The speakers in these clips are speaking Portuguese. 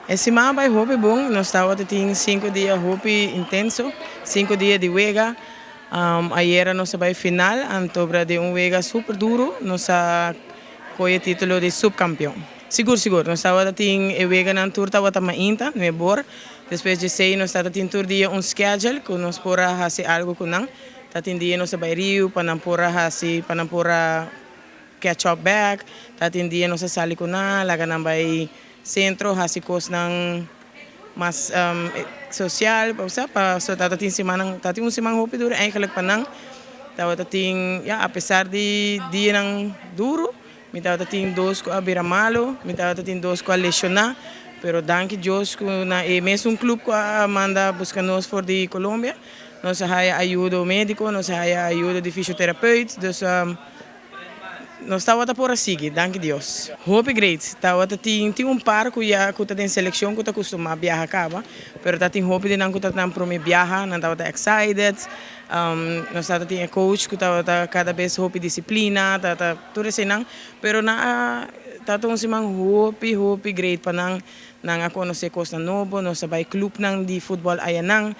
Esse mês vai hobby bom, nós estávamos tendo 5 dias hobby intenso, 5 dias de wega. Ayer nós vai final, então de wega super duro, nós com o título de subcampeão. Seguro, seguro, nós estávamos tendo wega na tour, estava também inta, no bor. Depois de sei, nós estávamos tendo tour dia schedule, que nós pora fazer algo com não. Tá tendo dia nós vai Rio, para não pora fazer, para não pora catch up back. Tá tendo dia nós sali com não, lá não vai centro, fazer coisas não mas social, para so tata tin semana tati um semana hopi duro eigenlijk panang tawa tating ya apesar de dia nang duro mi tawa tating dos ko abira malo mi tawa tating dos ko lesiona pero danke Dios ko na mesmo um clube ko manda buscar nós for de Colômbia nós haya ajuda médico nós haya ajuda de fisioterapeuta dus nós estávamos por assim, danke Deus. Hope great. Tinha par que já que tem seleção que está acostumado a viajar acaba, pero tá tem hope de não que tá não para me viajar, não estava excited. Nós estava tinha coach que estava cada vez hope disciplina, tá tudo assim não, pero na tá tão assim hope great para não conhecer coisa nova, nós vai clube não de futebol aí não.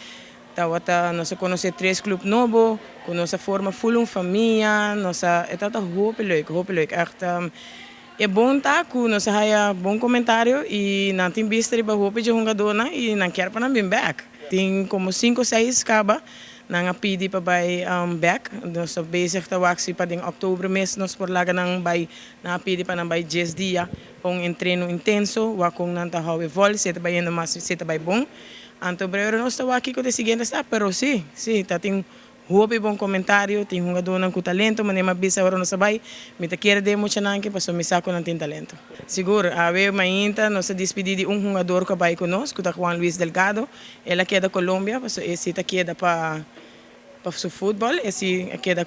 Nós conhecemos 3 clubes novos, com nossa forma full família, nossa é tata hope leuk. Echt é bom tá com nossa raia bom comentário e não tem visto riba hope de jogador e não quer para bem back. Tem como 5 6 caba nang pidi pa bay back nós bezig ta waxi pa ding outubro mês nós por laga nang bay na pidi pa nang bay 10 dia com treino intenso wa kung nang ta hawe vol seta bay no mas seta bay bom. Anto breve nós estamos aqui com o seguinte está, pero sim, tá tem hope bom comentário, tem jogador com talento, mas nem mabisa agora não sabe, me tá querer de muito nanque, para me saco não tem talento. Seguro, a ver mainta nós despedi de jogador que vai conosco, que tá Juan Luis Delgado, ela que é da Colômbia, para esse tá que é da para o futebol, esse que é da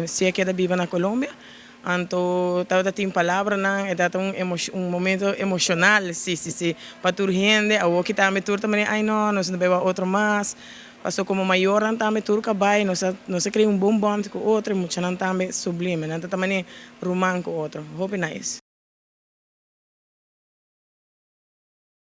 se que é da viva na Colômbia. Anto tawta ting palavra na data um momento emocional sim para tur gente a o que tá me tur também ai não nós não beba outro mais passou como maior não tá me tur cabai nós cria bom bond com outro muito não tá me sublime não tá também romance com outro hope nice